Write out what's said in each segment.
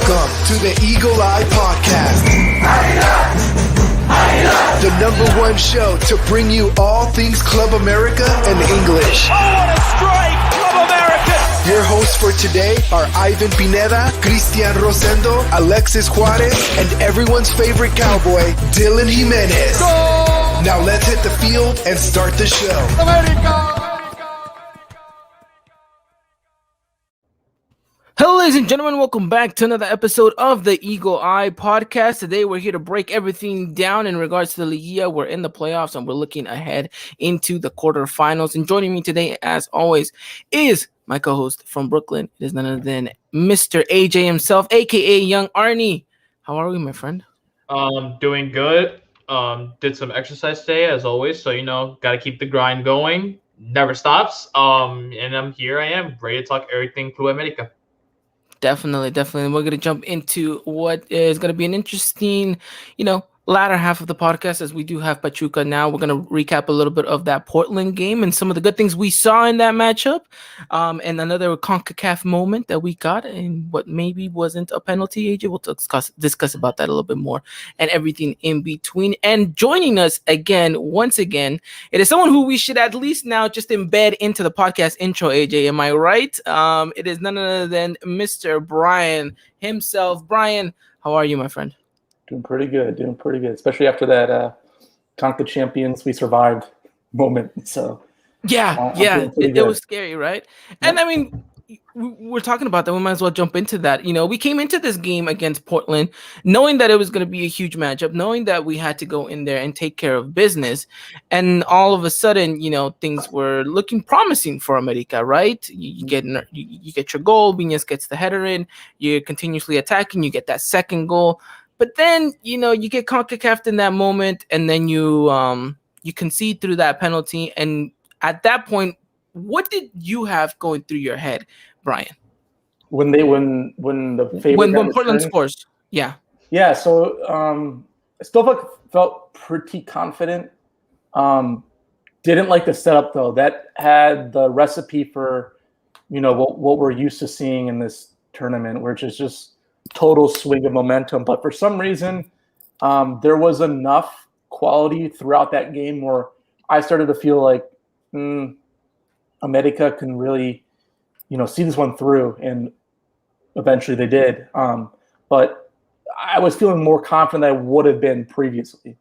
Welcome to the Eagle Eye Podcast. The #1 show to bring you all things Club America in English. Oh, what a strike! Club America! Your hosts for today are Ivan Pineda, Cristian Rosendo, Alexis Juarez, and everyone's favorite cowboy, Dylan Jimenez. Goal! Now let's hit the field and start the show. America! Hello, ladies and gentlemen. Welcome back to another episode of the Eagle Eye Podcast. Today, we're here to break everything down in regards to the Liguilla. We're in the playoffs, and we're looking ahead into the quarterfinals. And joining me today, as always, is my co-host from Brooklyn. It is none other than Mr. AJ himself, a.k.a. Young Arnie. How are we, my friend? Doing good. Did some exercise today, as always. So, got to keep the grind going. Never stops. And I'm here. I am ready to talk everything Club America. Definitely. We're going to jump into what is going to be an interesting, latter half of the podcast, as we do have Pachuca now. We're going to recap a little bit of that Portland game and some of the good things we saw in that matchup, and another CONCACAF moment that we got and what maybe wasn't a penalty. AJ, we'll discuss about that a little bit more and everything in between. And joining us once again, it is someone who we should at least now just embed into the podcast intro, AJ. Am I right? It is none other than Mr. Brian himself. Brian, how are you, my friend? Doing pretty good, especially after that CONCACAF Champions we survived moment. So it was scary, right? Yep. And I mean, we're talking about that. We might as well jump into that. We came into this game against Portland knowing that it was going to be a huge matchup, knowing that we had to go in there and take care of business. And all of a sudden, things were looking promising for America, right? You get your goal. Viñas gets the header in. You're continuously attacking. You get that second goal. But then, you get CONCACAF in that moment, and then you concede through that penalty. And at that point, what did you have going through your head, Brian? When Portland scores, yeah. So I still felt pretty confident. Didn't like the setup though. That had the recipe for what we're used to seeing in this tournament, which is just total swing of momentum. But for some reason, there was enough quality throughout that game where I started to feel like America can really, see this one through, and eventually they did. But I was feeling more confident than I would have been previously.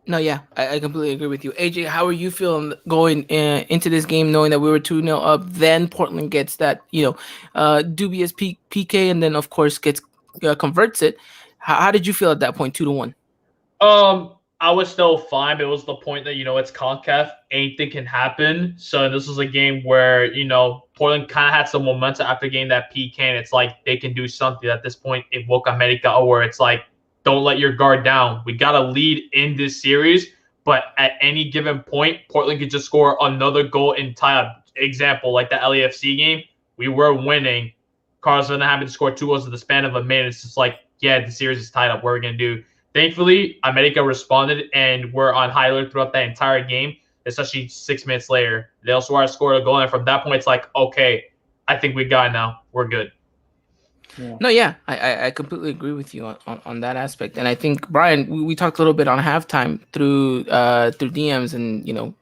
No, yeah, I completely agree with you. AJ, how are you feeling going into this game, knowing that we were 2-0 up, then Portland gets that, dubious PK, and then, of course, converts it. How did you feel at that point, 2-1? I was still fine, but it was the point that, it's CONCACAF, anything can happen. So this was a game where, Portland kind of had some momentum after getting that PK, and it's like they can do something. At this point, it woke America, where it's like, don't let your guard down. We got a lead in this series, but at any given point, Portland could just score another goal in tie. Example, like the LAFC game, we were winning. Carlos Vela having to score 2 goals in the span of a minute. It's just like, the series is tied up. What are we going to do? Thankfully, America responded, and we're on high alert throughout that entire game, especially 6 minutes later. Leo Suarez scored a goal, and from that point, it's like, okay, I think we got it now. We're good. Yeah. No, yeah, I completely agree with you on that aspect. And I think, Brian, we talked a little bit on halftime through DMs, and,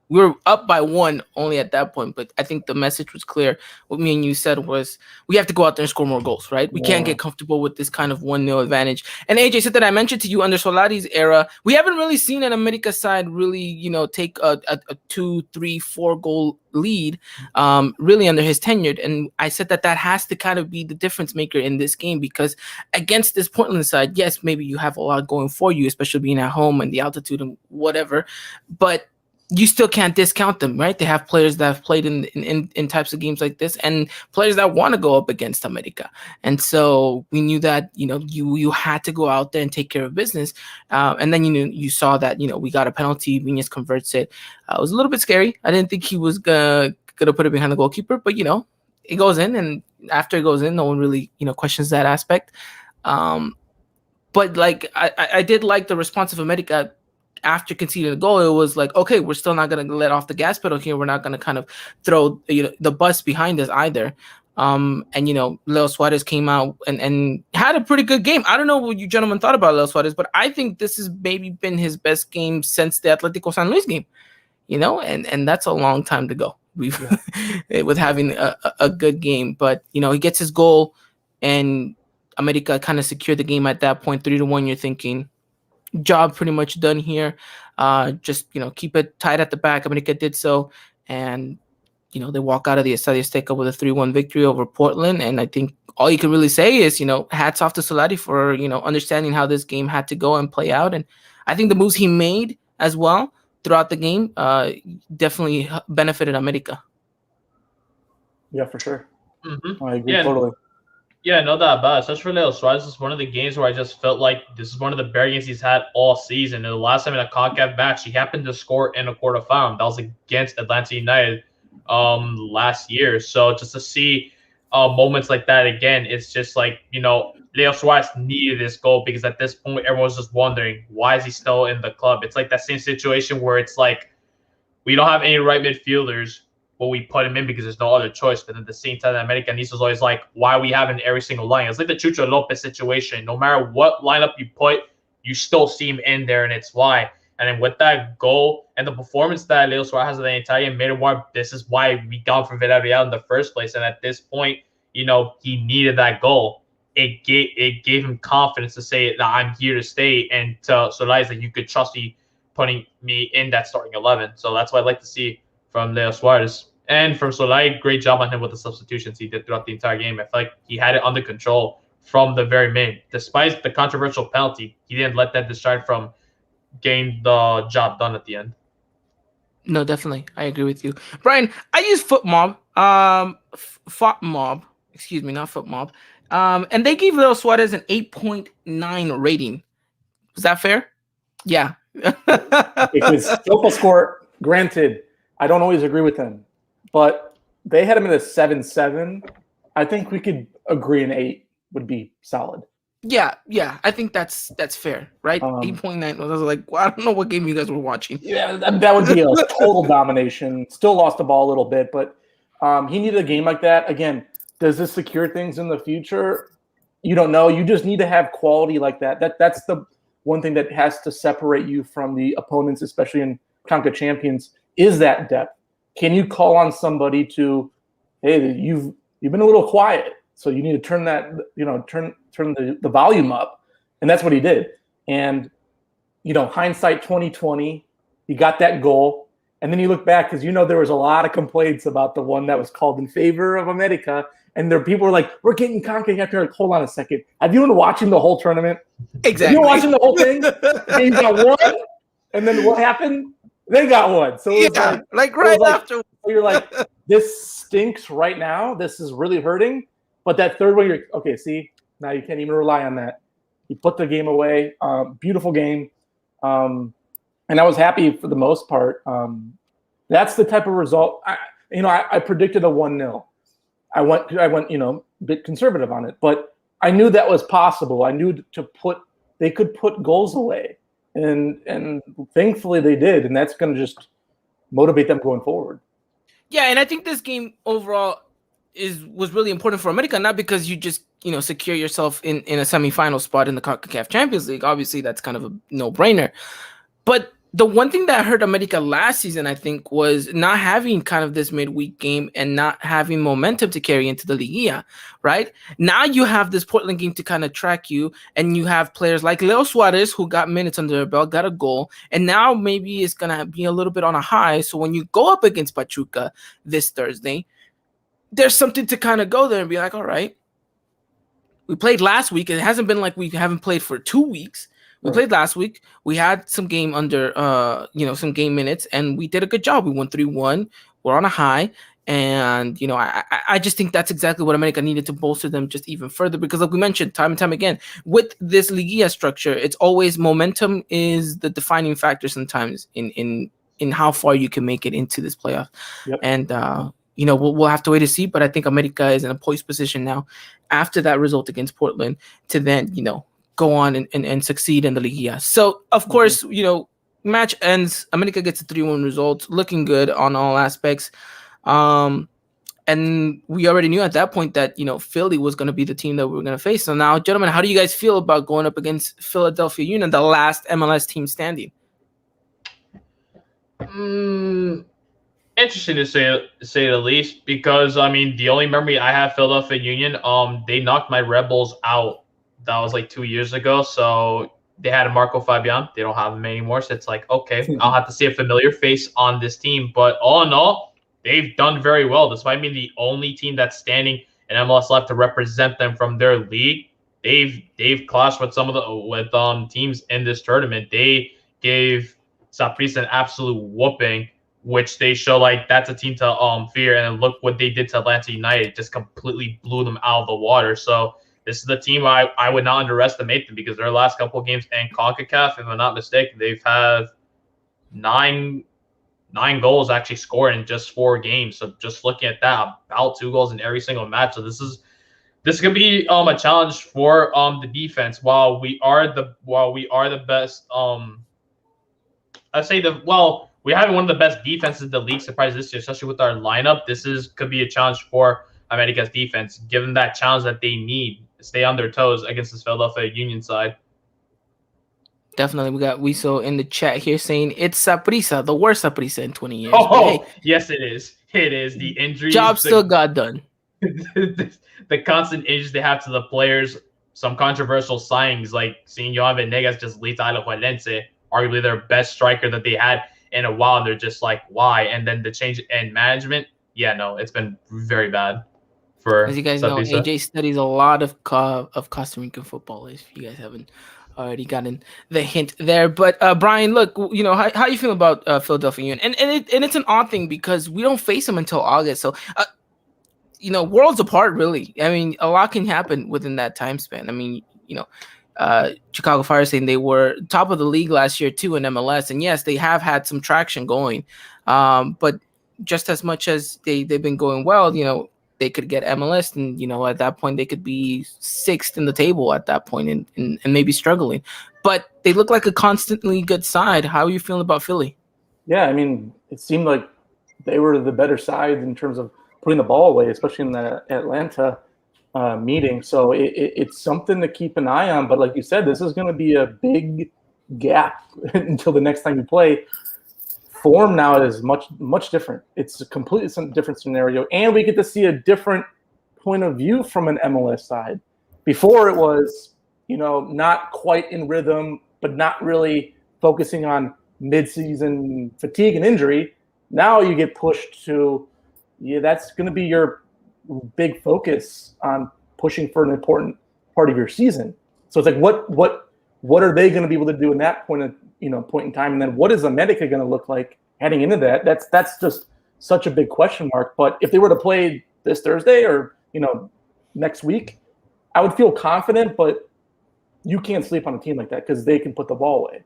we were up by 1 only at that point. But I think the message was clear. What me and you said was we have to go out there and score more goals, right? We can't get comfortable with this kind of 1-0 advantage. And AJ said that I mentioned to you under Solari's era, we haven't really seen an America side really, take a 2, 3, 4 goal lead really under his tenure. And I said that has to kind of be the difference maker in this game, because against this Portland side, yes, maybe you have a lot going for you, especially being at home and the altitude and whatever, but you still can't discount them, right? They have players that have played in types of games like this, and players that want to go up against America. And so we knew that, you had to go out there and take care of business. And then, you saw that, we got a penalty. Viñas converts it. It was a little bit scary. I didn't think he was gonna put it behind the goalkeeper, but, it goes in, and after it goes in, no one really, questions that aspect. But like, I did like the response of America after conceding the goal. It was like, okay, we're still not going to let off the gas pedal here. We're not going to kind of throw the bus behind us either. And Leo Suarez came out and had a pretty good game. I don't know what you gentlemen thought about Leo Suarez, but I think this has maybe been his best game since the Atlético San Luis game. And that's a long time to go. With having a good game, but he gets his goal, and America kind of secured the game at that point, 3-1. You're thinking, job pretty much done here. Just keep it tight at the back. America did so, and they walk out of the Estadio Azteca with a 3-1 victory over Portland. And I think all you can really say is, hats off to Solari for, understanding how this game had to go and play out. And I think the moves he made as well throughout the game definitely benefited America. Yeah, for sure. Mm-hmm. I agree totally. Yeah, no doubt about it. Especially for Leo Suarez, this is one of the games where I just felt like this is one of the better games he's had all season. And the last time in a CONCACAF match, he happened to score in a quarterfinal. That was against Atlanta United last year. So just to see moments like that again, it's just like, Leo Suarez needed this goal, because at this point, everyone's just wondering, why is he still in the club? It's like that same situation where it's like, we don't have any right midfielders, but we put him in because there's no other choice. But at the same time, Americanistas always like, why are we having every single line? It's like the Chucho Lopez situation. No matter what lineup you put, you still see him in there, and it's why. And then with that goal and the performance that Leo Suarez has in the entire game, made it more, this is why we got from Villarreal in the first place. And at this point, he needed that goal. It gave him confidence to say that I'm here to stay, and to Solari that you could trust me putting me in that starting 11. So that's what I'd like to see from Leo Suarez. And from Solari, great job on him with the substitutions he did throughout the entire game. I feel like he had it under control from the very main. Despite the controversial penalty, he didn't let that distract from getting the job done at the end. No, definitely. I agree with you. Brian, I use FootMob. FootMob. Excuse me, not FootMob. And they gave Leo Suarez an 8.9 rating. Is that fair? Yeah. Because SofaScore, granted, I don't always agree with them, but they had him at a 7.7. I think we could agree an 8 would be solid. Yeah. I think that's fair, right? 8.9. I was like, well, I don't know what game you guys were watching. Yeah, that would be a total domination. Still lost the ball a little bit, but he needed a game like that. Again, does this secure things in the future? You don't know. You just need to have quality like that. That's the one thing that has to separate you from the opponents, especially in CONCACAF Champions, is that depth. Can you call on somebody to, hey, you've been a little quiet, so you need to turn that, turn the volume up, and that's what he did. And hindsight 2020, he got that goal, and then you look back because there was a lot of complaints about the one that was called in favor of America. And there people were like, we're getting CONCACAF. You're like, hold on a second. Have you been watching the whole tournament? Exactly. Have you been watching the whole thing? They got one. And then what happened? They got one. So it was like right after. So you're like, this stinks right now. This is really hurting. But that third one, you're okay, see, now you can't even rely on that. You put the game away. Beautiful game. And I was happy for the most part. That's the type of result. I predicted a 1-0. I went, a bit conservative on it, but I knew that was possible. I knew they could put goals away, and thankfully they did, and that's going to just motivate them going forward. Yeah, and I think this game overall was really important for America, not because you just secure yourself in a semifinal spot in the CONCACAF Champions League. Obviously, that's kind of a no-brainer, but the one thing that hurt America last season, I think, was not having kind of this midweek game and not having momentum to carry into the Liguilla, right? Now you have this Portland game to kind of track you, and you have players like Leo Suarez, who got minutes under their belt, got a goal, and now maybe it's going to be a little bit on a high. So when you go up against Pachuca this Thursday, there's something to kind of go there and be like, all right, we played last week. It hasn't been like we haven't played for 2 weeks. We played last week. We had some game under, some game minutes, and we did a good job. We won 3-1. We're on a high, and I just think that's exactly what America needed to bolster them just even further. Because, like we mentioned time and time again, with this Liguilla structure, it's always momentum is the defining factor sometimes in how far you can make it into this playoff. Yep. And we'll have to wait to see. But I think America is in a poised position now after that result against Portland to then go on and succeed in the Liguilla. So, of course, match ends. America gets a 3-1 result, looking good on all aspects. And we already knew at that point that, Philly was going to be the team that we were going to face. So now, gentlemen, how do you guys feel about going up against Philadelphia Union, the last MLS team standing? Interesting to say the least, because I mean the only memory I have Philadelphia Union, they knocked my Red Bulls out. That was like 2 years ago. So they had a Marco Fabian. They don't have him anymore. So it's like, okay, I'll have to see a familiar face on this team. But all in all, they've done very well, despite being the only team that's standing in MLS left to represent them from their league. They've clashed with some of the teams in this tournament. They gave Saprissa an absolute whooping, which they show like that's a team to fear. And look what they did to Atlanta United, just completely blew them out of the water. So this is the team I would not underestimate them, because their last couple of games in CONCACAF, if I'm not mistaken, they've had nine goals actually scored in just 4 games. So just looking at that, about 2 goals in every single match. So this could be a challenge for the defense. While we are the best, we have one of the best defenses in the league, surprise this year, especially with our lineup. Could be a challenge for America's defense, given that challenge that they need to stay on their toes against this Philadelphia Union side. Definitely. We got Wiso in the chat here saying it's Saprissa, the worst Saprissa in 20 years. Oh, yes, it is. It is. The injuries. Job still got done. The constant injuries they have to the players. Some controversial signings, like seeing Johan Venegas just lead to Alajuelense, arguably their best striker that they had in a while. And they're just like, why? And then the change in management. Yeah, no, it's been very bad. As you guys know, AJ studies a lot of Costa Rican football. If you guys haven't already gotten the hint there. But Brian, look, how you feel about Philadelphia Union? And it's an odd thing because we don't face them until August. So, worlds apart, really. I mean, a lot can happen within that time span. I mean, Chicago Fire saying they were top of the league last year too in MLS. And yes, they have had some traction going. But just as much as they've been going well, they could get MLS, and at that point they could be 6th in the table at that point and maybe struggling. But they look like a constantly good side. How are you feeling about Philly? Yeah, I mean, it seemed like they were the better side in terms of putting the ball away, especially in the Atlanta meeting. So it's something to keep an eye on. But like you said, this is going to be a big gap until the next time you play. Form now is much different. It's a completely different scenario, and we get to see a different point of view from an MLS side. Before it was, not quite in rhythm, but not really focusing on mid-season fatigue and injury. Now you get pushed to, that's going to be your big focus on pushing for an important part of your season. So it's like, what are they going to be able to do in that point in time? And then what is America going to look like heading into that? That's just such a big question mark. But if they were to play this Thursday or, next week, I would feel confident, but you can't sleep on a team like that because they can put the ball away.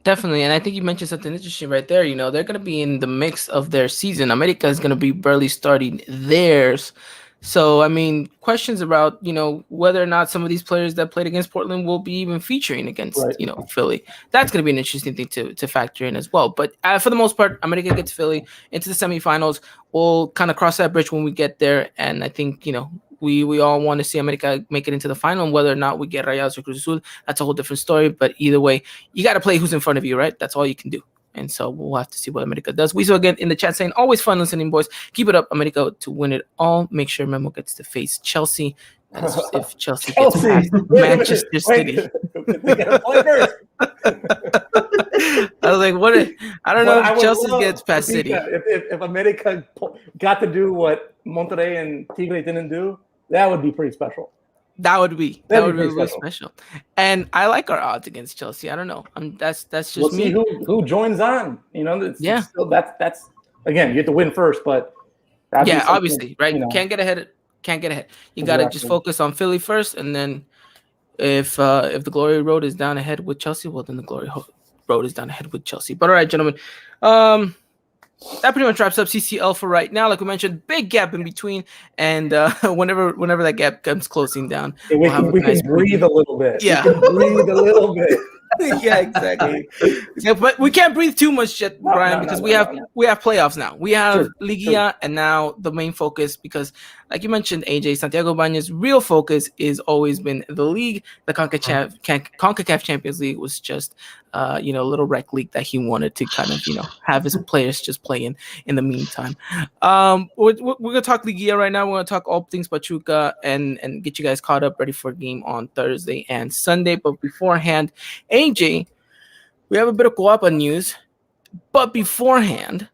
Definitely. And I think you mentioned something interesting right there. They're going to be in the mix of their season. America is going to be barely starting theirs. So, I mean, questions about, whether or not some of these players that played against Portland will be even featuring against, Philly. That's going to be an interesting thing to factor in as well. But for the most part, America gets Philly into the semifinals. We'll kind of cross that bridge when we get there. And I think, we all want to see America make it into the final. And whether or not we get Rayados or Cruz Azul, that's a whole different story. But either way, you got to play who's in front of you, right? That's all you can do. And so we'll have to see what America does. We saw again in the chat saying, always fun listening, boys. Keep it up, America, to win it all. Make sure Memo gets to face Chelsea. That is if Chelsea gets past Manchester City. They gotta play first. I was like, I don't know if Chelsea gets past City. If America got to do what Monterrey and Tigre didn't do, that would be pretty special. That would be really special. And I like our odds against Chelsea. I don't know. That's just we'll me. See who joins on. It's still, that's again, you have to win first, but obviously, right? Can't get ahead. You got to just focus on Philly first, and then if the glory road is down ahead with Chelsea, well, then the glory road is down ahead with Chelsea. But all right, gentlemen, that pretty much wraps up CCL for right now. Like we mentioned, big gap in between, and whenever that gap comes closing down, we can breathe a little bit. Yeah, we can breathe a little bit. Yeah, exactly. Yeah, but we can't breathe too much yet, Brian, because we have playoffs now. We have Liguilla, and now the main focus, because like you mentioned, AJ, Santiago Baños' real focus is always been the league. The CONCACAF Champions League was just a little rec league that he wanted to kind of have his players just play in the meantime. We're gonna talk Liguilla right now. We're gonna talk all things Pachuca and get you guys caught up, ready for a game on Thursday and Sunday. But beforehand, AJ, we have a bit of Coapa news, but beforehand,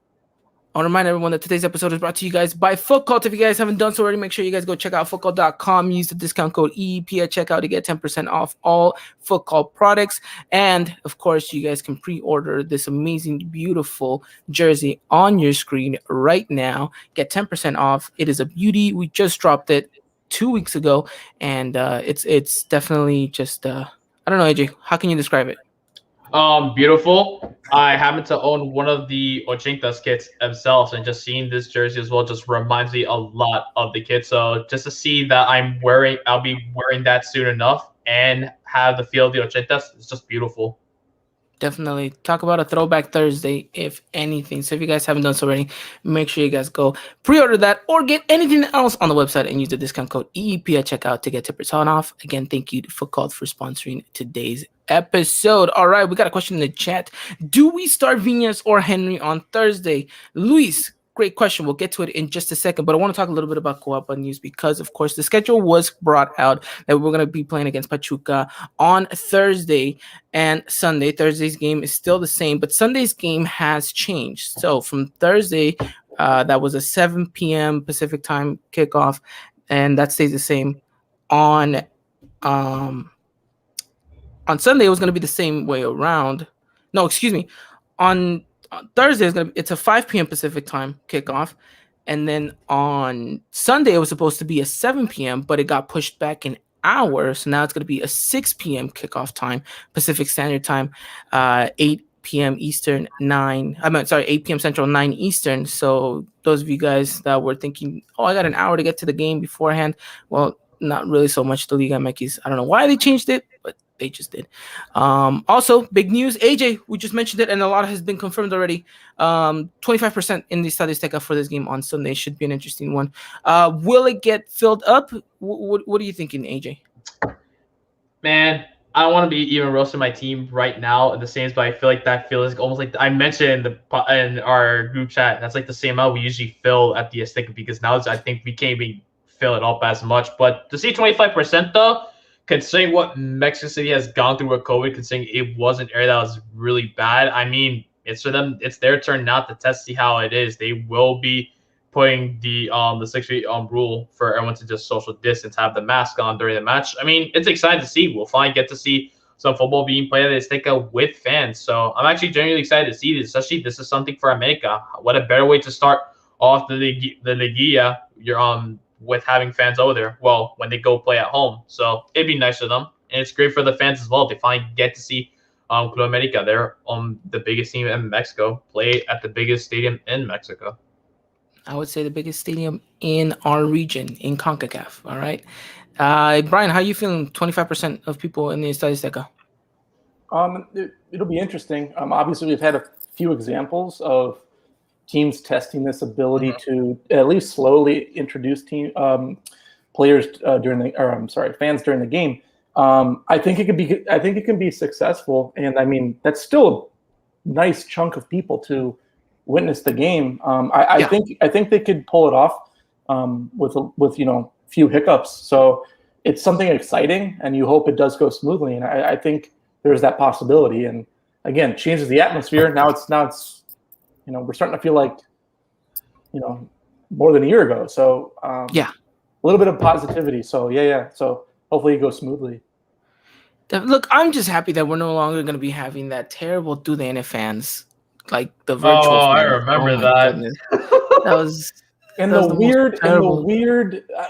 I want to remind everyone that today's episode is brought to you guys by Foot Cult. If you guys haven't done so already, make sure you guys go check out footcult.com. Use the discount code EEP at checkout to get 10% off all Foot Cult products. And, of course, you guys can pre-order this amazing, beautiful jersey on your screen right now. Get 10% off. It is a beauty. We just dropped it 2 weeks ago, and it's definitely just, I don't know, AJ, how can you describe it? Beautiful. I happen to own one of the Ochentas kits themselves, and just seeing this jersey as well just reminds me a lot of the kit. So just to see that I'll be wearing that soon enough and have the feel of the Ochentas, it's just beautiful. Definitely talk about a throwback Thursday, if anything. So if you guys haven't done so already, make sure you guys go pre-order that or get anything else on the website and use the discount code EEP at checkout to get 10% off. Again, thank you to Foot Cult for sponsoring today's episode. All right, we got a question in the chat. Do we start Viñas or Henry on Thursday? Luis, great question. We'll get to it in just a second, but I want to talk a little bit about Coapa news because, of course, the schedule was brought out that we're going to be playing against Pachuca on Thursday and Sunday. Thursday's game is still the same, but Sunday's game has changed. So from Thursday, that was a 7 p.m. Pacific time kickoff, and that stays the same. On Sunday, it was going to be the same way around. No, excuse me. On Thursday, it's a 5 p.m. Pacific time kickoff. And then on Sunday, it was supposed to be a 7 p.m., but it got pushed back an hour. So now it's going to be a 6 p.m. kickoff time, Pacific Standard Time, 8 p.m. Eastern, 8 p.m. Central, 9 Eastern. So those of you guys that were thinking, I got an hour to get to the game beforehand. Well, not really so much. The Liga MX, I don't know why they changed it, but they just did. Also, big news. AJ, we just mentioned it, and a lot has been confirmed already. 25% in the Estadio Azteca for this game on Sunday. Should be an interesting one. Will it get filled up? What are you thinking, AJ? Man, I don't want to be even roasting my team right now in the Saints, but I feel like that feels almost like I mentioned in our group chat. That's like the same amount we usually fill at the Azteca, because now I think we can't even fill it up as much. But to see 25% though, considering what Mexico City has gone through with COVID, considering it was an area that was really bad, I mean, it's for them. It's their turn now to test, see how it is. They will be putting the 6 feet rule for everyone to just social distance, have the mask on during the match. I mean, it's exciting to see. We'll finally get to see some football being played at the Azteca with fans. So I'm actually genuinely excited to see this. Especially, this is something for America. What a better way to start off the Liguilla. You're with having fans over there, well, when they go play at home. So it'd be nice for them. And it's great for the fans as well. They finally get to see Club America. They're the biggest team in Mexico, play at the biggest stadium in Mexico. I would say the biggest stadium in our region, in CONCACAF. All right. Brian, how are you feeling? 25% of people in the Estadio Azteca. It'll be interesting. Obviously, we've had a few examples of teams testing this ability to at least slowly introduce players fans during the game. I think it can be successful, and I mean that's still a nice chunk of people to witness the game. I think they could pull it off with few hiccups. So it's something exciting, and you hope it does go smoothly. And I think there's that possibility. And again, changes the atmosphere. Now it's we're starting to feel like, more than a year ago. So a little bit of positivity. So So hopefully it goes smoothly. Look, I'm just happy that we're no longer going to be having that terrible Tudene fans, like the virtual. Oh, I remember that. Goodness. That was. And the weird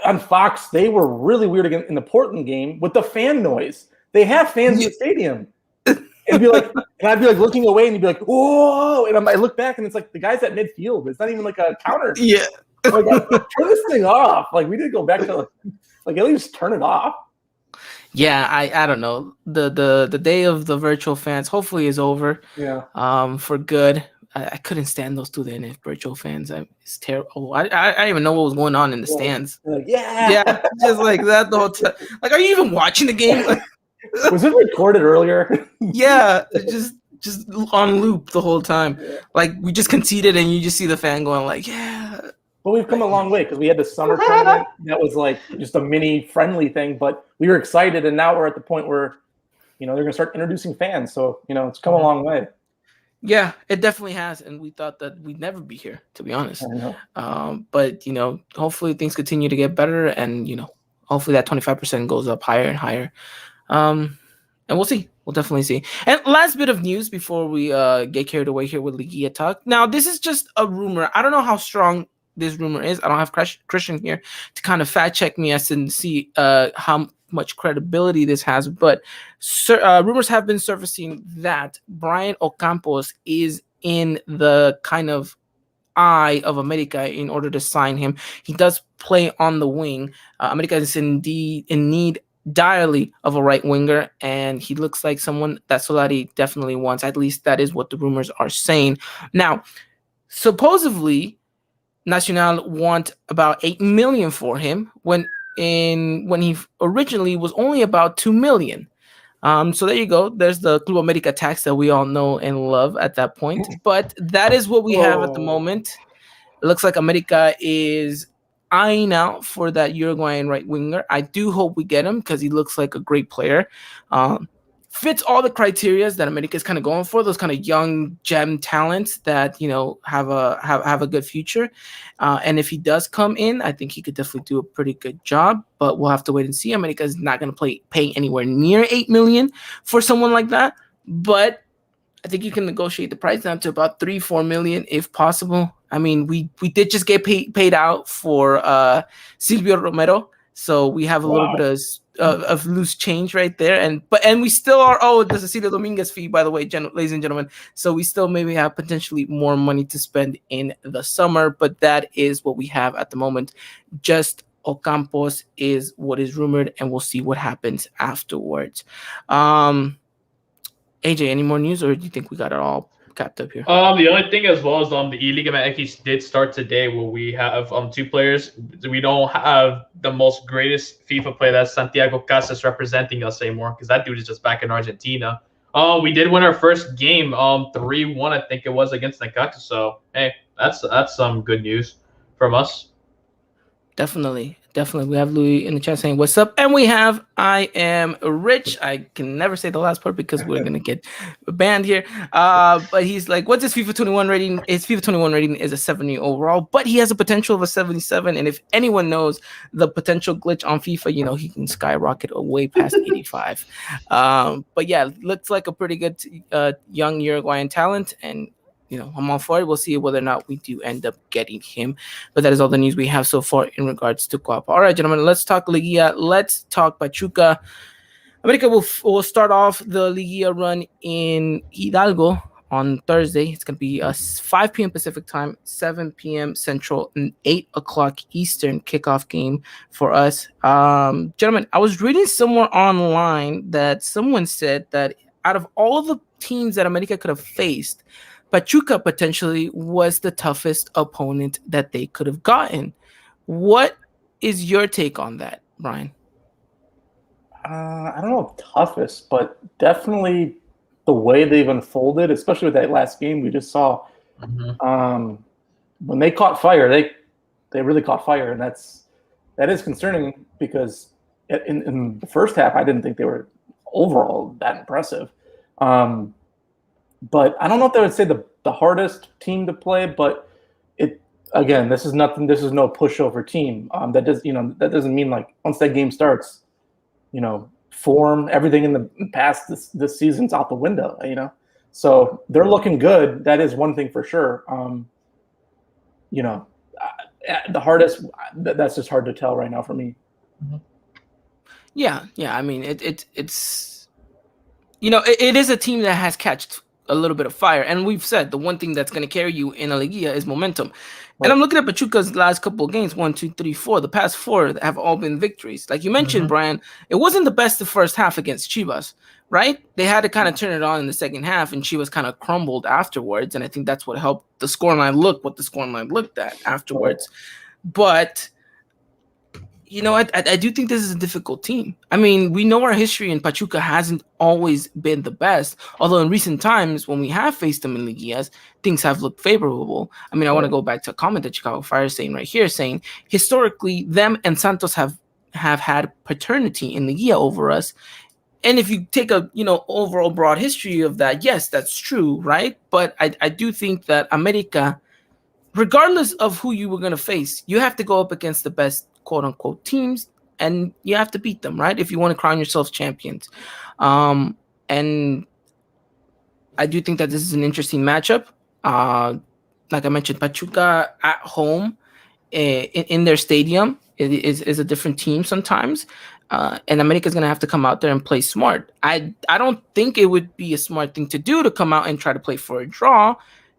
on Fox, they were really weird again in the Portland game with the fan noise. They have fans in the stadium. I'd be like looking away, and you'd be like, "Whoa!" And I look back, and it's like the guys at midfield. It's not even like a counter. Yeah, like, turn this thing off. Like we did go back to like at least turn it off. Yeah, I don't know. The day of the virtual fans hopefully is over. Yeah. For good. I couldn't stand those 2 virtual fans. It's terrible. I didn't even know what was going on in the stands. Yeah. Yeah, just like that the whole time. Like, are you even watching the game? Was it recorded earlier? Yeah, just on loop the whole time. Like, we just conceded, and you just see the fan going like, yeah. But we've come a long way because we had the summer tournament that was like just a mini friendly thing, but we were excited, and now we're at the point where, they're going to start introducing fans. So, it's come a long way. Yeah, it definitely has, and we thought that we'd never be here, to be honest. But hopefully things continue to get better, and hopefully that 25% goes up higher and higher. And we'll see. We'll definitely see. And last bit of news before we get carried away here with Liguilla talk. Now, this is just a rumor. I don't know how strong this rumor is. I don't have Christian here to kind of fact check me as and see how much credibility this has, but rumors have been surfacing that Brian Ocampos is in the kind of eye of America in order to sign him. He does play on the wing. America is indeed in need direly of a right winger, and he looks like someone that Solari definitely wants. At least that is what the rumors are saying. Now, supposedly, Nacional want about 8 million for him when he originally was only about 2 million. So there you go. There's the Club America tax that we all know and love at that point. But that is what we have at the moment. It looks like America is eyeing out for that Uruguayan right winger. I do hope we get him because he looks like a great player. Fits all the criteria that America is kind of going for, those kind of young gem talents that have a good future. And if he does come in, I think he could definitely do a pretty good job. But we'll have to wait and see. America is not going to pay anywhere near 8 million for someone like that. But I think you can negotiate the price down to about 3-4 million if possible. I mean, we did just get paid out for Silvio Romero, so we have a little bit of loose change right there, and we still are the Cecilio Dominguez fee, by the way, ladies and gentlemen. So we still maybe have potentially more money to spend in the summer, but that is what we have at the moment. Just Ocampos is what is rumored, and we'll see what happens afterwards. AJ, any more news, or do you think we got it all capped up here? The only thing as well is the E-Liga MX did start today, where we have 2 players. We don't have the most greatest FIFA player, that's Santiago Casas, representing us anymore, because that dude is just back in Argentina. We did win our first game, 3-1, I think it was, against Necaxa. So hey, that's some good news from us. Definitely. We have Louis in the chat saying, what's up? And we have I am rich. I can never say the last part because we're going to get banned here. But he's like, what's his FIFA 21 rating? His FIFA 21 rating is a 70 overall, but he has a potential of a 77. And if anyone knows the potential glitch on FIFA, he can skyrocket way past 85. But yeah, looks like a pretty good young Uruguayan talent. And I'm all for it. We'll see whether or not we do end up getting him. But that is all the news we have so far in regards to Coapa. All right, gentlemen, let's talk Liguilla. Let's talk Pachuca. America will start off the Liguilla run in Hidalgo on Thursday. It's going to be a 5 p.m. Pacific time, 7 p.m. Central, and 8 o'clock Eastern kickoff game for us. Gentlemen, I was reading somewhere online that someone said that out of all of the teams that America could have faced, Pachuca potentially was the toughest opponent that they could have gotten. What is your take on that, Brian? I don't know if toughest, but definitely the way they've unfolded, especially with that last game we just saw. When they caught fire, they really caught fire, and that is concerning because in the first half I didn't think they were overall that impressive. But I don't know if I would say the hardest team to play, but this is nothing. This is no pushover team. That doesn't mean like once that game starts, form, everything in the past this season's out the window. So they're looking good. That is one thing for sure. The hardest. That's just hard to tell right now for me. Yeah. I mean, it's it is a team that has catched a little bit of fire, and we've said the one thing that's going to carry you in a Liguilla is momentum. And I'm looking at Pachuca's last couple of games, 1, 2, 3, 4. The past 4 have all been victories. Like you mentioned, Brian, it wasn't the best the first half against Chivas, right? They had to kind of turn it on in the second half, and Chivas kind of crumbled afterwards. And I think that's what helped the scoreline look what the scoreline looked at afterwards. But I do think this is a difficult team. I mean, we know our history in Pachuca hasn't always been the best. Although in recent times, when we have faced them in Liguillas, things have looked favorable. I mean, I want to go back to a comment that Chicago Fire is saying right here, saying historically, them and Santos have had paternity in Liguilla over us. And if you take a overall broad history of that, yes, that's true, right? But I do think that America, regardless of who you were going to face, you have to go up against the best quote-unquote teams, and you have to beat them, right? If you want to crown yourselves champions. And I do think that this is an interesting matchup. Like I mentioned, Pachuca at home in their stadium is a different team sometimes. And America is going to have to come out there and play smart. I don't think it would be a smart thing to do to come out and try to play for a draw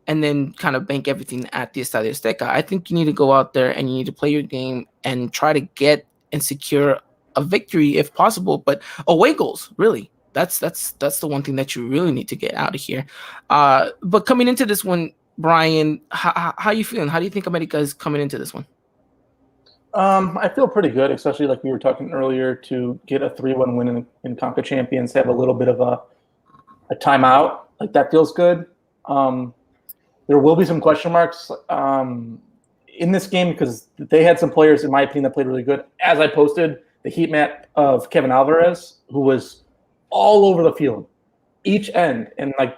and then kind of bank everything at the Estadio Azteca. I think you need to go out there and you need to play your game and try to get and secure a victory if possible. But away goals, really, that's the one thing that you really need to get out of here. But coming into this one, Brian, how are you feeling? How do you think America is coming into this one? I feel pretty good, especially like we were talking earlier, to get a 3-1 win in Conca Champions, have a little bit of a timeout. Like that feels good. There will be some question marks in this game because they had some players, in my opinion, that played really good. As I posted, the heat map of Kevin Alvarez, who was all over the field, each end, and like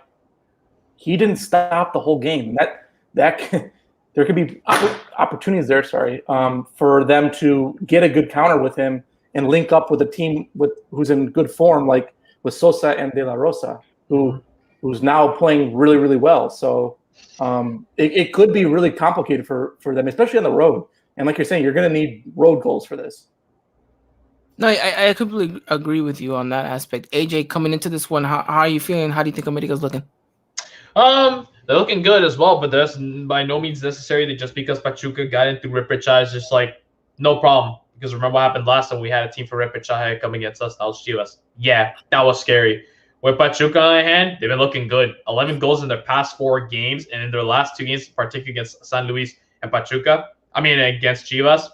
he didn't stop the whole game. That there could be opportunities there. For them to get a good counter with him and link up with a team who's in good form, like with Sosa and De La Rosa, who's now playing really, really well. So. It could be really complicated for them, especially on the road. And like you're saying, you're going to need road goals for this. No, I completely agree with you on that aspect. AJ, coming into this one, how are you feeling? How do you think America's looking? They're looking good as well, but that's by no means necessary that just because Pachuca got into repechaje is just like no problem. Because remember what happened last time we had a team for repechaje come against us. That was Chivas. Yeah, that was scary. With Pachuca on hand, they've been looking good. 11 goals in their past 4 games, and in their last 2 games, particularly against San Luis and against Chivas,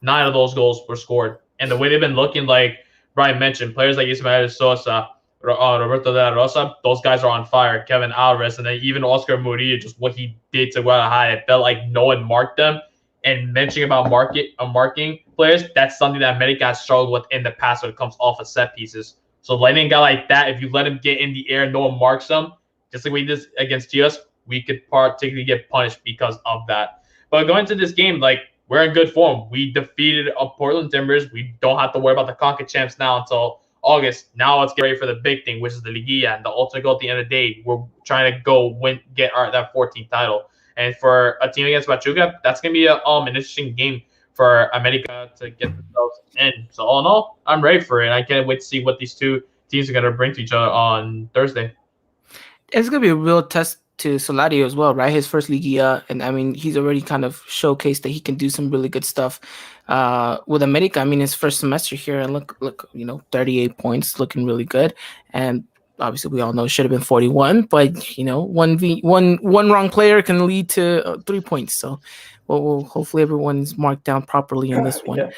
9 of those goals were scored. And the way they've been looking, like Brian mentioned, players like Ismael Sosa, Roberto De La Rosa, those guys are on fire. Kevin Alvarez, and then even Oscar Murillo, just what he did to Guadalajara, it felt like no one marked them. And mentioning about marking players, that's something that America has struggled with in the past when it comes off of set pieces. So letting a guy like that, if you let him get in the air, no one marks him, just like we did against Chivas, we could particularly get punished because of that. But going into this game, like we're in good form. We defeated Portland Timbers. We don't have to worry about the Conca champs now until August. Now let's get ready for the big thing, which is the Liguilla. And the ultimate goal at the end of the day, we're trying to go get that 14th title. And for a team against Pachuca, that's going to be an interesting game for America to get themselves in. So all in all, I'm ready for it. I can't wait to see what these two teams are going to bring to each other on Thursday. It's going to be a real test to Solari as well, right? His first Liguilla, and I mean, he's already kind of showcased that he can do some really good stuff with America. I mean, his first semester here, and look, 38 points, looking really good. And obviously, we all know it should have been 41, but one wrong player can lead to 3 points. So, well, hopefully everyone's marked down properly in this one. Yeah.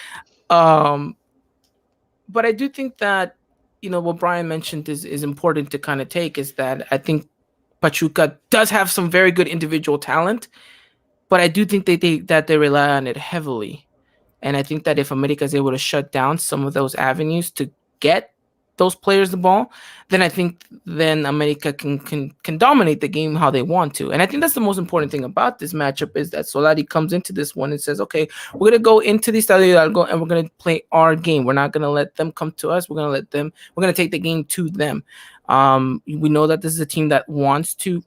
But I do think that what Brian mentioned is important to kind of take is that I think Pachuca does have some very good individual talent, but I do think that they rely on it heavily. And I think that if America is able to shut down some of those avenues to get those players the ball, then I think America can dominate the game how they want to. And I think that's the most important thing about this matchup is that Solari comes into this one and says, okay, we're going to go into the Estadio Hidalgo and we're going to play our game. We're not going to let them come to us. We're going to take the game to them. We know that this is a team that wants to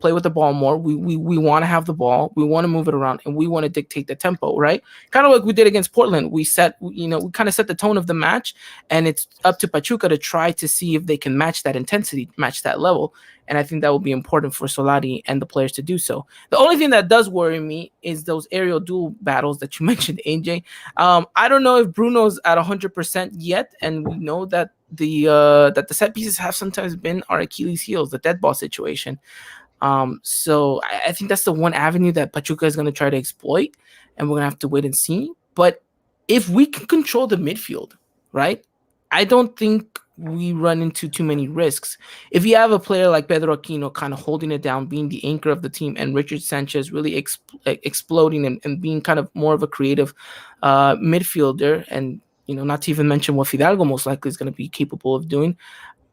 play with the ball more. We want to have the ball. We want to move it around, and we want to dictate the tempo, right? Kind of like we did against Portland. We kind of set the tone of the match, and it's up to Pachuca to try to see if they can match that intensity, match that level. And I think that will be important for Solari and the players to do so. The only thing that does worry me is those aerial duel battles that you mentioned, AJ. I don't know if Bruno's at 100% yet, and we know that the set pieces have sometimes been our Achilles heels, the dead ball situation. So I think that's the one avenue that Pachuca is going to try to exploit, and we're going to have to wait and see. But if we can control the midfield, right, I don't think we run into too many risks. If you have a player like Pedro Aquino kind of holding it down, being the anchor of the team, and Richard Sanchez really exploding and being kind of more of a creative midfielder, and not to even mention what Fidalgo most likely is going to be capable of doing,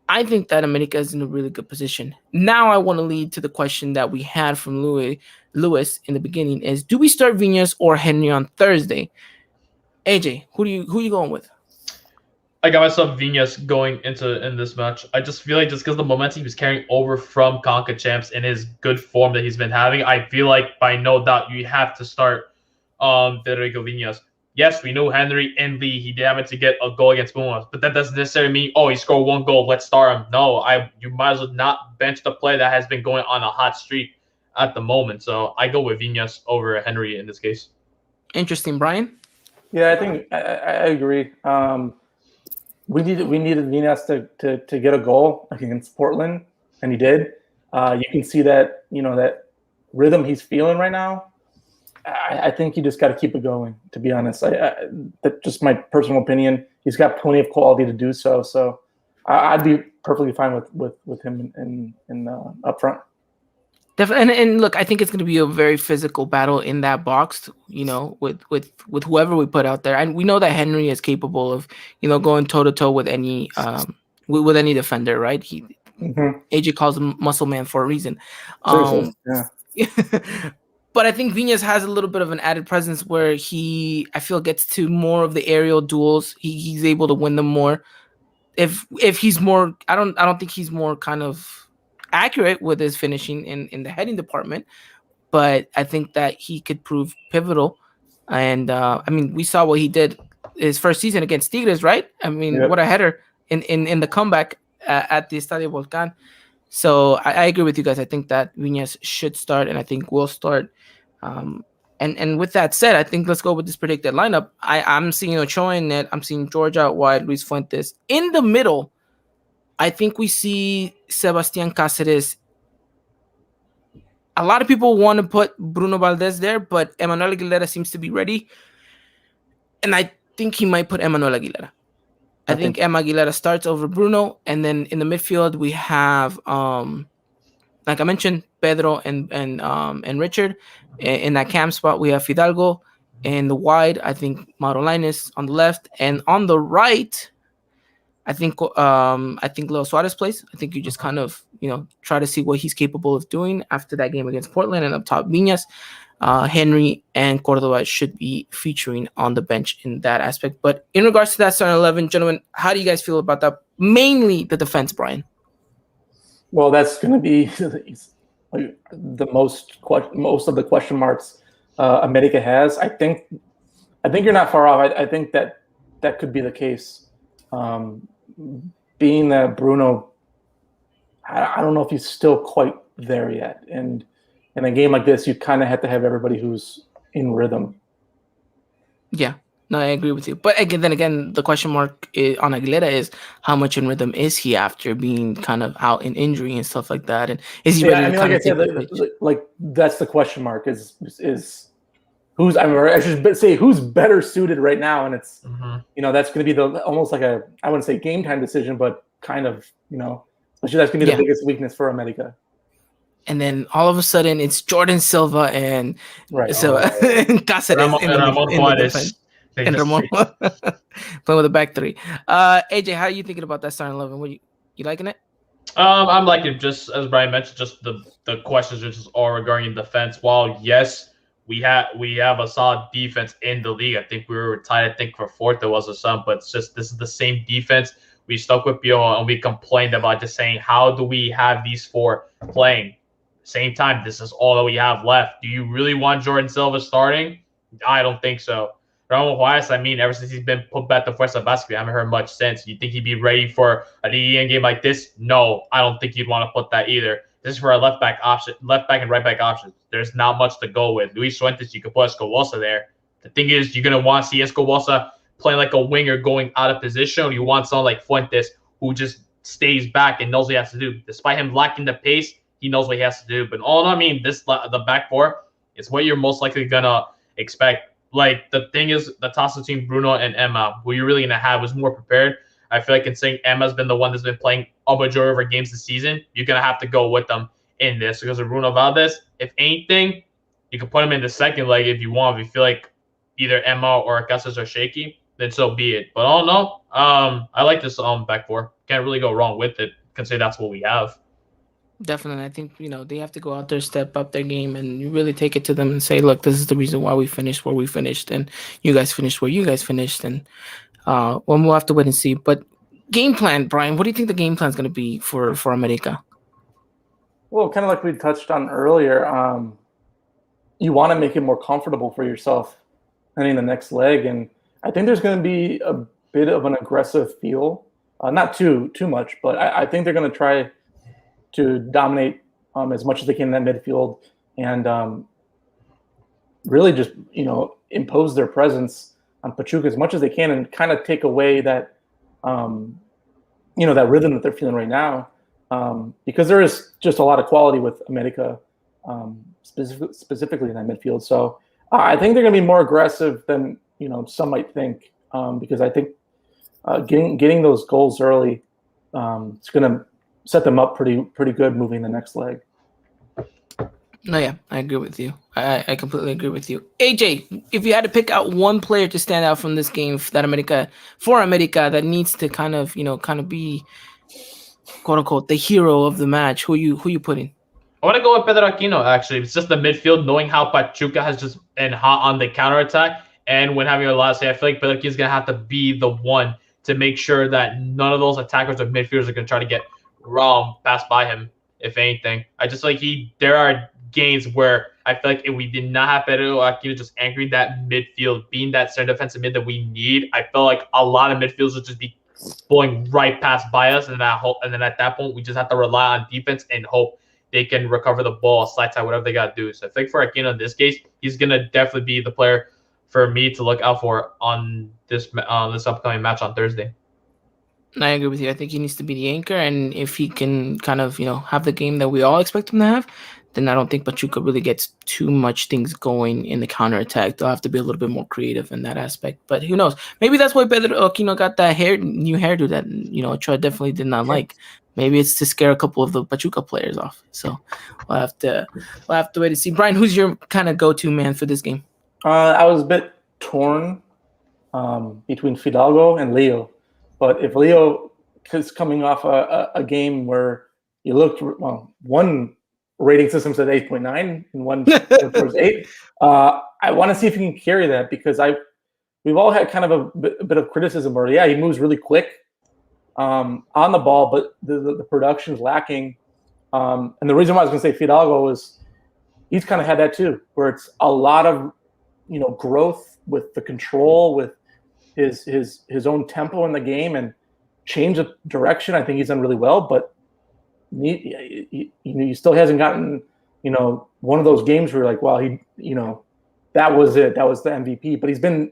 I think that America is in a really good position. Now I want to lead to the question that we had from Lewis in the beginning: is do we start Viñas or Henry on Thursday? AJ, who you going with? I got myself Viñas going in this match. I just feel like just because the momentum he was carrying over from Conca Champs in his good form that he's been having, I feel like by no doubt you have to start Federico Viñas. Yes, we know Henry in the he did happen to get a goal against Pumas, but that doesn't necessarily mean he scored one goal, let's start him. No, you might as well not bench the player that has been going on a hot streak at the moment. So I go with Viñas over Henry in this case. Interesting, Brian. Yeah, I think I agree. We needed Viñas to get a goal against Portland, and he did. You can see that that rhythm he's feeling right now. I think you just got to keep it going. To be honest, that's just my personal opinion. He's got plenty of quality to do so. So I'd be perfectly fine with him in up front. Definitely, and look, I think it's going to be a very physical battle in that box. With whoever we put out there, and we know that Henry is capable of going toe to toe with any with any defender, right? AJ calls him Muscle Man for a reason. Yeah. But I think Viñas has a little bit of an added presence where I feel gets to more of the aerial duels. He's able to win them more. If he's more, I don't think he's more kind of accurate with his finishing in the heading department, but I think that he could prove pivotal. And we saw what he did his first season against Tigres, right? What a header in the comeback at the Estadio Volcán. So I agree with you guys. I think that Viñas should start, and I think will start. And with that said, I think let's go with this predicted lineup. I'm seeing Ochoa in net. I'm seeing George out wide, Luis Fuentes. In the middle, I think we see Sebastián Cáceres. A lot of people want to put Bruno Valdez there, but Emmanuel Aguilera seems to be ready. And I think he might put Emmanuel Aguilera. I think Emma Aguilera starts over Bruno, and then in the midfield we have, like I mentioned, Pedro and Richard. In that cam spot we have Fidalgo. In the wide, I think Mauro Lainez on the left, and on the right, I think Leo Suarez plays. I think you just kind of try to see what he's capable of doing after that game against Portland, and up top Viñas. Henry and Cordova should be featuring on the bench in that aspect. But in regards to that starting 11, gentlemen, how do you guys feel about that? Mainly the defense, Brian. Well, that's going to be the most of the question marks America has. I think you're not far off. I think that could be the case. Being that Bruno, I don't know if he's still quite there yet, and in a game like this, you kind of have to have everybody who's in rhythm. Yeah, no, I agree with you. But again, the question mark on Aguilera is how much in rhythm is he after being kind of out in injury and stuff like that, and is he ready to kind of take the pitch? Like that's the question mark is who's I should say who's better suited right now, and it's that's going to be almost like I wouldn't say game time decision, but kind of especially that's going to be the biggest weakness for America. And then all of a sudden, it's Jordan Silva and Cáceres in the defense. And Ramon playing with a back three. AJ, how are you thinking about that starting 11? What you liking it? I'm liking, just as Brian mentioned, just the questions just all regarding defense. While yes, we have a solid defense in the league. I think we were tied. I think for fourth there was a sum, but it's just this is the same defense. We stuck with Piojo and we complained about just saying how do we have these four playing. Same time, this is all that we have left. Do you really want Jordan Silva starting? I don't think so. Ramon Juarez, I mean, ever since he's been put back to Fuerza Basket, I haven't heard much since. You think he'd be ready for a Liguilla game like this? No, I don't think you'd want to put that either. This is for a left back and right back options. There's not much to go with. Luis Fuentes, you could put Escobosa there. The thing is, you're gonna want to see Escobosa playing like a winger going out of position, or you want someone like Fuentes who just stays back and knows what he has to do. Despite him lacking the pace, he knows what he has to do. But all in all, I mean, the back four is what you're most likely gonna expect. Like, the thing is, the toss between Bruno and Emma, who you're really gonna have was more prepared. I feel like considering Emma's been the one that's been playing a majority of her games this season, you're gonna have to go with them in this because of Bruno Valdez. If anything, you can put him in the second leg if you want. If you feel like either Emma or Casas are shaky, then so be it. But all in all, I like this back four. Can't really go wrong with it. Can say that's what we have. Definitely. I think, they have to go out there, step up their game, and you really take it to them and say, look, this is the reason why we finished where we finished, and you guys finished where you guys finished. And we'll have to wait and see. But game plan, Brian, what do you think the game plan is going to be for America? Well, kind of like we touched on earlier, you want to make it more comfortable for yourself heading the next leg. And I think there's going to be a bit of an aggressive feel. Not too much, but I think they're going to try to dominate as much as they can in that midfield and really just, impose their presence on Pachuca as much as they can and kind of take away that, that rhythm that they're feeling right now. Because there is just a lot of quality with America, specifically in that midfield. So I think they're going to be more aggressive than, some might think, because I think getting those goals early is going to set them up pretty good moving the next leg. No, yeah, I agree with you. I completely agree with you. AJ, if you had to pick out one player to stand out from this game for America that needs to kind of be, quote unquote, the hero of the match, who you putting? I want to go with Pedro Aquino, actually. It's just the midfield, knowing how Pachuca has just been hot on the counterattack. And when having a lot to say, I feel like Pedro Aquino is going to have to be the one to make sure that none of those attackers or midfielders are going to try to get pass by him, if anything. I just like there are games where I feel like if we did not have Pedro Aquino just anchoring that midfield, being that center defensive mid that we need, I felt like a lot of midfielders would just be blowing right past by us, and then at that point we just have to rely on defense and hope they can recover the ball, slide side, whatever they got to do. So I think for Aquino in this case, he's gonna definitely be the player for me to look out for on this upcoming match on Thursday. I agree with you. I think he needs to be the anchor, and if he can kind of, have the game that we all expect him to have, then I don't think Pachuca really gets too much things going in the counterattack. They'll have to be a little bit more creative in that aspect. But who knows? Maybe that's why Pedro Aquino got that new hairdo that, Ochoa definitely did not like. Maybe it's to scare a couple of the Pachuca players off. So we'll have to wait to see. Brian, who's your kind of go-to man for this game? I was a bit torn between Fidalgo and Leo. But if Leo is coming off a game where you looked, one rating system said 8.9 and one was 8, I want to see if he can carry that because we've all had kind of a bit of criticism where, yeah, he moves really quick on the ball, but the production's lacking. And the reason why I was going to say Fidalgo is he's kind of had that too, where it's a lot of, growth with the control, with his own tempo in the game and change of direction. I think he's done really well, but he still hasn't gotten, one of those games where you're like, wow, that was it. That was the MVP. But he's been,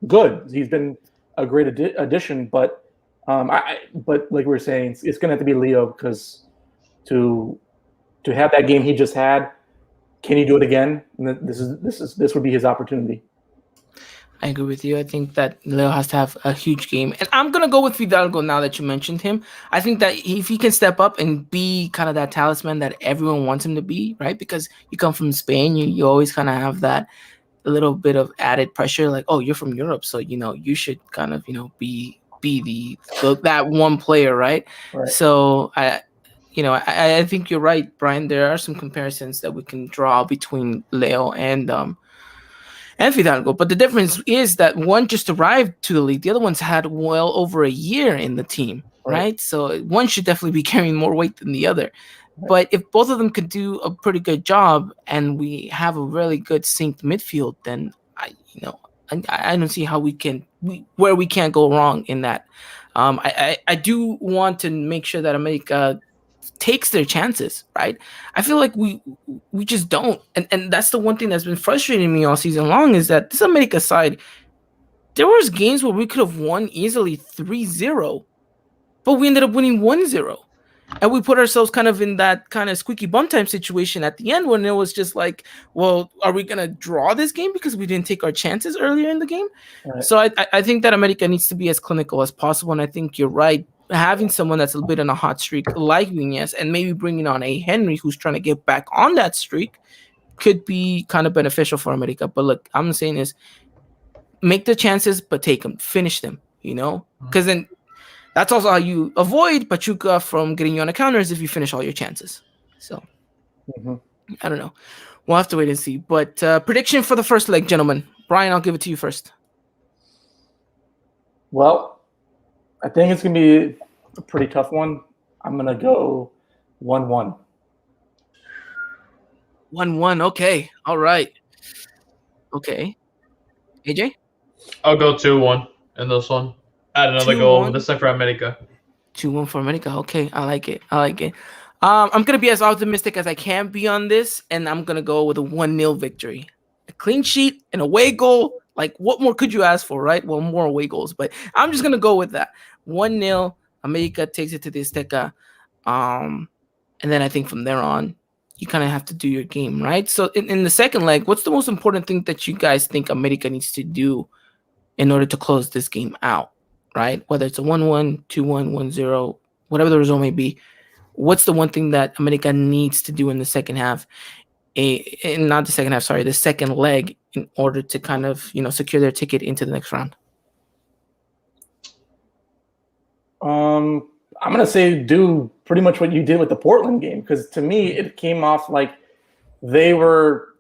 good. He's been a great addition. But but like we were saying, it's going to have to be Leo because to have that game he just had, can he do it again? And this would be his opportunity. I agree with you. I think that Leo has to have a huge game. And I'm going to go with Fidalgo now that you mentioned him. I think that if he can step up and be kind of that talisman that everyone wants him to be, right? Because you come from Spain, you always kind of have that a little bit of added pressure. Like, oh, you're from Europe, so, you should kind of, be that one player, right? So I think you're right, Brian. There are some comparisons that we can draw between Leo and Fidalgo, but the difference is that one just arrived to the league. The other one's had well over a year in the team, right? So one should definitely be carrying more weight than the other. Right. But if both of them could do a pretty good job and we have a really good synced midfield, then I don't see how we can't go wrong in that. I do want to make sure that America takes their chances, right? I feel like we just don't, and that's the one thing that's been frustrating me all season long is that this America side, there was games where we could have won easily 3-0, but we ended up winning 1-0. And we put ourselves kind of in that kind of squeaky bum time situation at the end when it was just like, well, are we going to draw this game because we didn't take our chances earlier in the game? Right. So I think that America needs to be as clinical as possible. And I think you're right. Having someone that's a bit on a hot streak like Nunez and maybe bringing on a Henry who's trying to get back on that streak could be kind of beneficial for America. But look, I'm saying is make the chances, but take them, finish them, because then that's also how you avoid Pachuca from getting you on a counters if you finish all your chances. So, I don't know. We'll have to wait and see. But prediction for the first leg, gentlemen. Brian, I'll give it to you first. Well, I think it's going to be a pretty tough one. I'm going to go 1-1. 1-1. Okay. All right. Okay. AJ? I'll go 2-1 in this one. Add another goal. This time for America. 2-1 for America. Okay, I like it. I'm gonna be as optimistic as I can be on this, and I'm gonna go with a 1-0 victory, a clean sheet, an away goal. Like, what more could you ask for, right? Well, more away goals, but I'm just gonna go with that. 1-0. America takes it to the Azteca, and then I think from there on, you kind of have to do your game, right? So in the second leg, what's the most important thing that you guys think America needs to do in order to close this game out? Right? Whether it's a 1-1, 2-1, 1-0, whatever the result may be, what's the one thing that America needs to do in the second half? The second leg in order to kind of, secure their ticket into the next round? I'm going to say do pretty much what you did with the Portland game, because to me, it came off like they were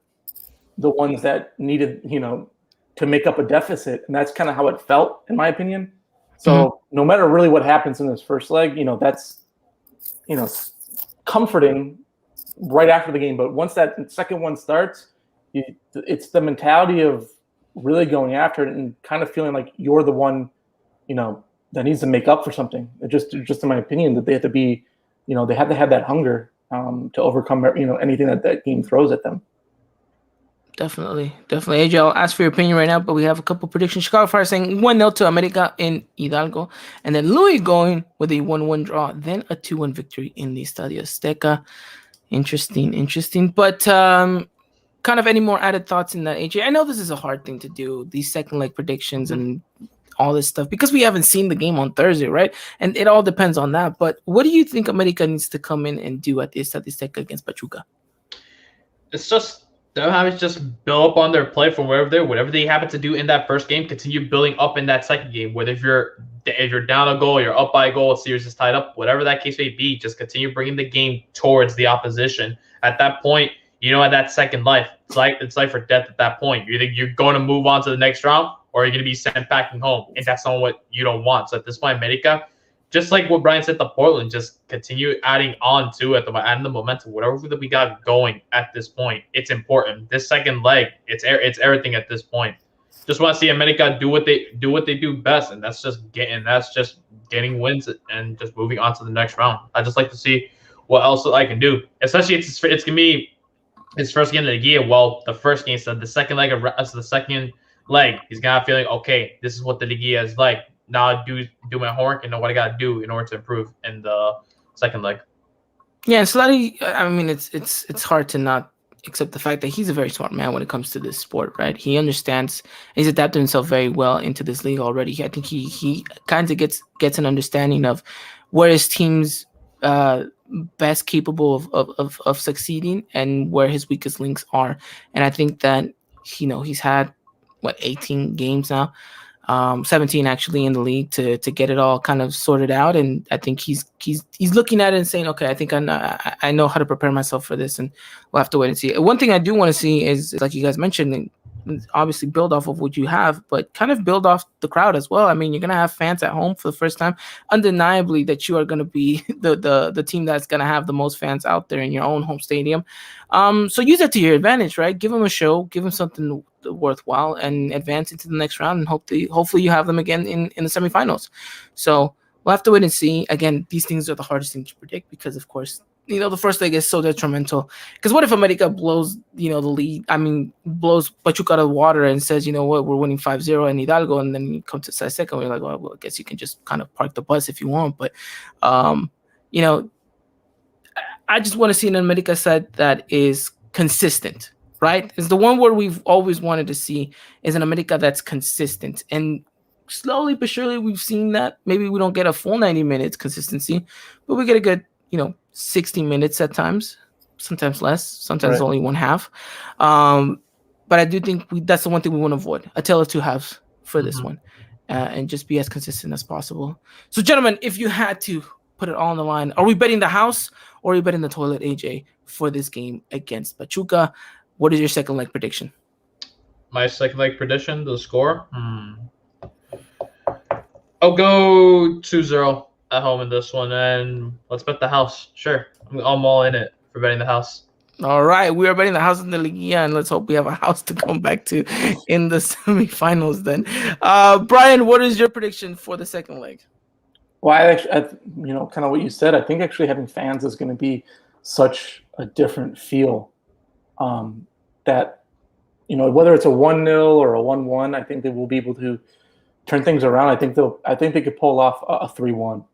the ones that needed, to make up a deficit. And that's kind of how it felt, in my opinion. So no matter really what happens in this first leg, that's, comforting right after the game. But once that second one starts, it's the mentality of really going after it and kind of feeling like you're the one, that needs to make up for something. Just in my opinion, that they have to be, they have to have that hunger to overcome, anything that game throws at them. Definitely. AJ, I'll ask for your opinion right now, but we have a couple predictions. Chicago Fire saying 1-0 to America in Hidalgo, and then Louis going with a 1-1 draw, then a 2-1 victory in the Estadio Azteca. Interesting. But kind of any more added thoughts in that, AJ? I know this is a hard thing to do, these second leg predictions and all this stuff, because we haven't seen the game on Thursday, right? And it all depends on that. But what do you think America needs to come in and do at the Estadio Azteca against Pachuca? It's just they'll have to just build up on their play from whatever they happen to do in that first game, continue building up in that second game. Whether if you're down a goal, you're up by a goal, a series is tied up, whatever that case may be, just continue bringing the game towards the opposition. At that point, at that second life, it's life or death at that point. You're going to move on to the next round, or you're going to be sent packing home, and that's not what you don't want. So at this point, America, just like what Brian said to Portland, just continue adding on to it, adding the momentum, whatever that we got going at this point. It's important. This second leg, it's everything at this point. Just want to see America do what they do best, and that's just getting wins and just moving on to the next round. I just like to see what else I can do. Especially it's gonna be his first game of the Liguilla. Well, the first game, so the second leg he's gonna have feeling, okay, this is what the Liguilla is like. Now I do my homework and know what I gotta do in order to improve in the second leg. Yeah, Slotty, I mean, it's hard to not accept the fact that he's a very smart man when it comes to this sport, right? He understands, he's adapted himself very well into this league already. I think he kind of gets an understanding of where his team's best capable of succeeding and where his weakest links are. And I think that he's had 18 games now, 17 actually in the league to get it all kind of sorted out. And I think he's looking at it and saying, okay, I think I know how to prepare myself for this, and we'll have to wait and see. One thing I do want to see is like you guys mentioned, obviously build off of what you have, but kind of build off the crowd as well. I mean, you're gonna have fans at home for the first time. Undeniably, that you are gonna be the team that's gonna have the most fans out there in your own home stadium. So use it to your advantage, right? Give them a show, give them something worthwhile, and advance into the next round. And hopefully you have them again in the semifinals. So we'll have to wait and see. Again, these things are the hardest thing to predict because, of course, the first leg is so detrimental. Because what if America blows, the lead? I mean, blows Pachuca out of the water and says, you know what, we're winning 5-0 in Hidalgo, and then you come to Saseca and you're like, well, I guess you can just kind of park the bus if you want. But, I just want to see an America side that is consistent, right? It's the one where we've always wanted to see is an America that's consistent. And slowly but surely we've seen that. Maybe we don't get a full 90 minutes consistency, but we get a good, 60 minutes at times, sometimes less, sometimes only one half. But I do think that's the one thing we want to avoid, a tale of two halves for this one, and just be as consistent as possible. So, gentlemen, if you had to put it all on the line, are we betting the house or are we betting the toilet, AJ, for this game against Pachuca? What is your second leg prediction? My second leg prediction, the score? I'll go 2-0 at home in this one, and let's bet the house. Sure. I'm all in it for betting the house. All right. We are betting the house in the Liguilla, and let's hope we have a house to come back to in the semifinals then. Brian, what is your prediction for the second leg? Well, I kind of what you said. I think actually having fans is going to be such a different feel that, whether it's a 1-0 or a 1-1, I think they will be able to turn things around. I think they could pull off a 3-1.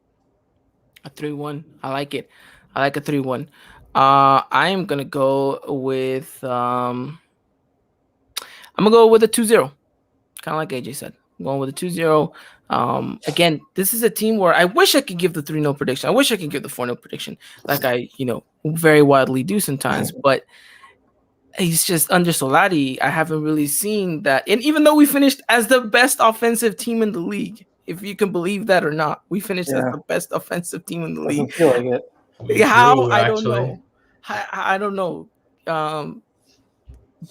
A 3-1. I like it. I like a 3-1. I am gonna go with I'm gonna go with a 2-0. Kind of like AJ said. I'm going with a 2-0. Again, this is a team where I wish I could give the 3-0 prediction. I wish I could give the 4-0 prediction, like I, very widely do sometimes. But he's just under Solari. I haven't really seen that. And even though we finished as the best offensive team in the league, if you can believe that or not, we finished as the best offensive team in the league. Doesn't feel like it. How? I don't know. I don't know.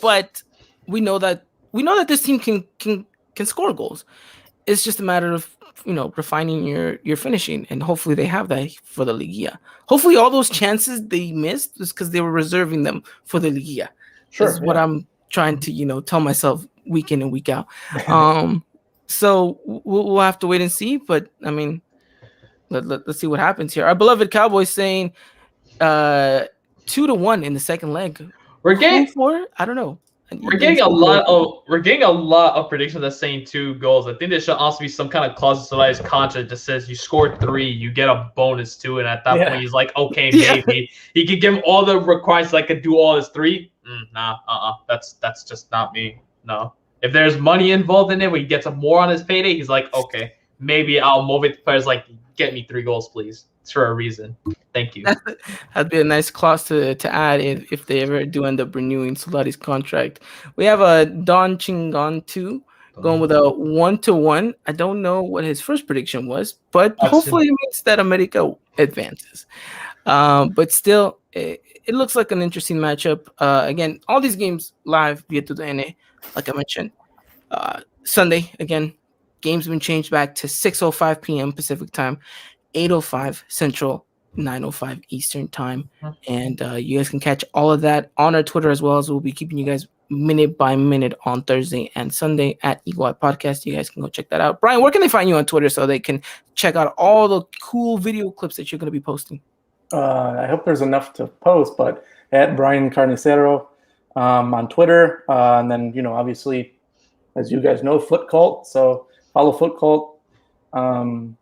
But we know that this team can score goals. It's just a matter of refining your finishing, and hopefully they have that for the Liguilla. Hopefully all those chances they missed is because they were reserving them for the Liguilla. Sure, that's what I'm trying to tell myself week in and week out. So we'll have to wait and see. But I mean, let's see what happens here. Our beloved Cowboys saying 2-1 in the second leg. We're getting for I don't know. We're getting a lot of predictions that's saying 2 goals. I think there should also be some kind of clause in somebody's contract that says you scored 3, you get a bonus 2, and at that point he's like, okay, maybe he could give him all the requirements. I could do all his 3. That's just not me. No. If there's money involved in it, when he gets more on his payday, he's like, okay, maybe I'll motivate the players like, get me 3 goals, please. It's for a reason. Thank you. That'd be a nice clause to add if they ever do end up renewing Solari's contract. We have a Don Chingon 2 going with a 1-1. I don't know what his first prediction was, but hopefully it means that America advances. But still, it looks like an interesting matchup. Again, all these games live via TUDN, like I mentioned. Sunday, again, games have been changed back to 6:05 p.m. Pacific time, 8:05 Central, 9:05 Eastern time. And you guys can catch all of that on our Twitter, as well as we'll be keeping you guys minute by minute on Thursday and Sunday at Eagle Eye Podcast. You guys can go check that out. Brian, where can they find you on Twitter so they can check out all the cool video clips that you're going to be posting? I hope there's enough to post, but at Brian Carnicero on Twitter. And then, obviously, as you guys know, Foot Cult. So follow Foot Cult on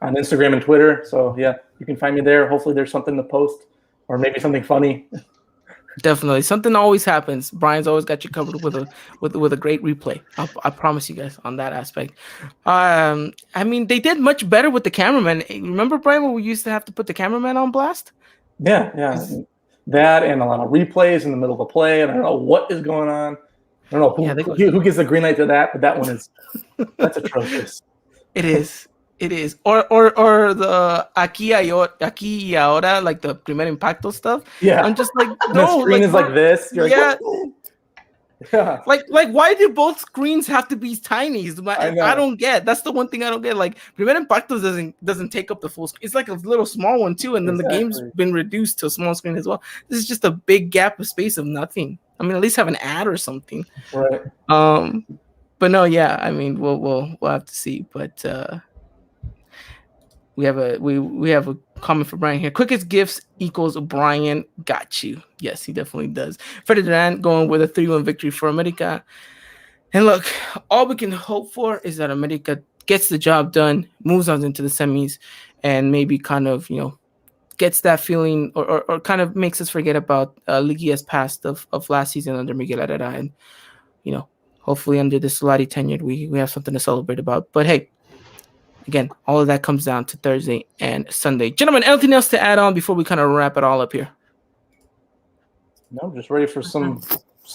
Instagram and Twitter. So, yeah, you can find me there. Hopefully there's something to post or maybe something funny. Definitely. Something always happens. Brian's always got you covered with a great replay. I promise you guys on that aspect. I mean, they did much better with the cameraman. Remember, Brian, when we used to have to put the cameraman on blast? Yeah. That and a lot of replays in the middle of a play, and I don't know what is going on. I don't know who gets the green light to that, but that one that's atrocious. It is. Or the aquí y ahora, like the primer impacto stuff. Yeah. I'm just like, no. The screen is like this. You're yeah. like, Yeah. Like why do both screens have to be tiny? I don't get. That's the one thing I don't get. Like Primer Impacto doesn't take up the full screen. It's like a little small one too, and then the game's been reduced to a small screen as well. This is just a big gap of space of nothing. I mean, at least have an ad or something. Right. But no, yeah. I mean, we'll have to see. But we have a comment for Brian here. Quickest gifts equals Brian got you. Yes, he definitely does. Freddy Durant going with a 3-1 victory for America. And look, all we can hope for is that America gets the job done, moves on into the semis, and maybe kind of, gets that feeling or kind of makes us forget about Liguilla's past of last season under Miguel Herrera. And, hopefully under this Solari tenure, we have something to celebrate about. But hey, again, all of that comes down to Thursday and Sunday. Gentlemen, anything else to add on before we kind of wrap it all up here? No, I'm just ready for some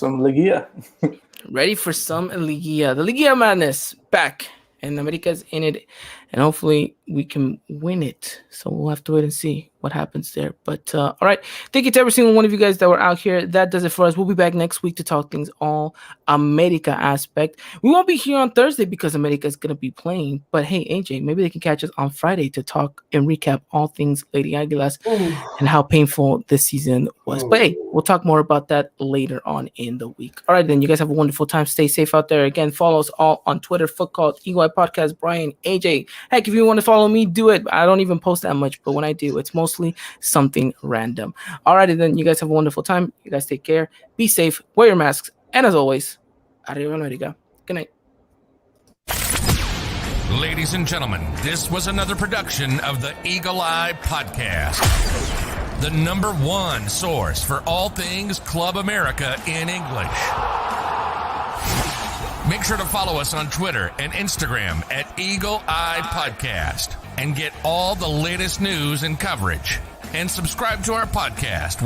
Liguilla. Ready for some Liguilla. The Liguilla madness back. And America's in it. And hopefully we can win it. So we'll have to wait and see what happens there. But all right. Thank you to every single one of you guys that were out here. That does it for us. We'll be back next week to talk things all America aspect. We won't be here on Thursday because America is going to be playing. But hey, AJ, maybe they can catch us on Friday to talk and recap all things Lady Aguilas and how painful this season was. But hey, we'll talk more about that later on in the week. All right, then. You guys have a wonderful time. Stay safe out there. Again, follow us all on Twitter. Footcall, EY Podcast, Brian, AJ. Heck, if you want to follow me, do it. I don't even post that much, but when I do, it's mostly something random. Alrighty then, you guys have a wonderful time. You guys take care. Be safe. Wear your masks. And as always, arriba America. Good night. Ladies and gentlemen, this was another production of the Eagle Eye Podcast, the #1 source for all things Club America in English. Make sure to follow us on Twitter and Instagram at Eagle Eye Podcast and get all the latest news and coverage. And subscribe to our podcast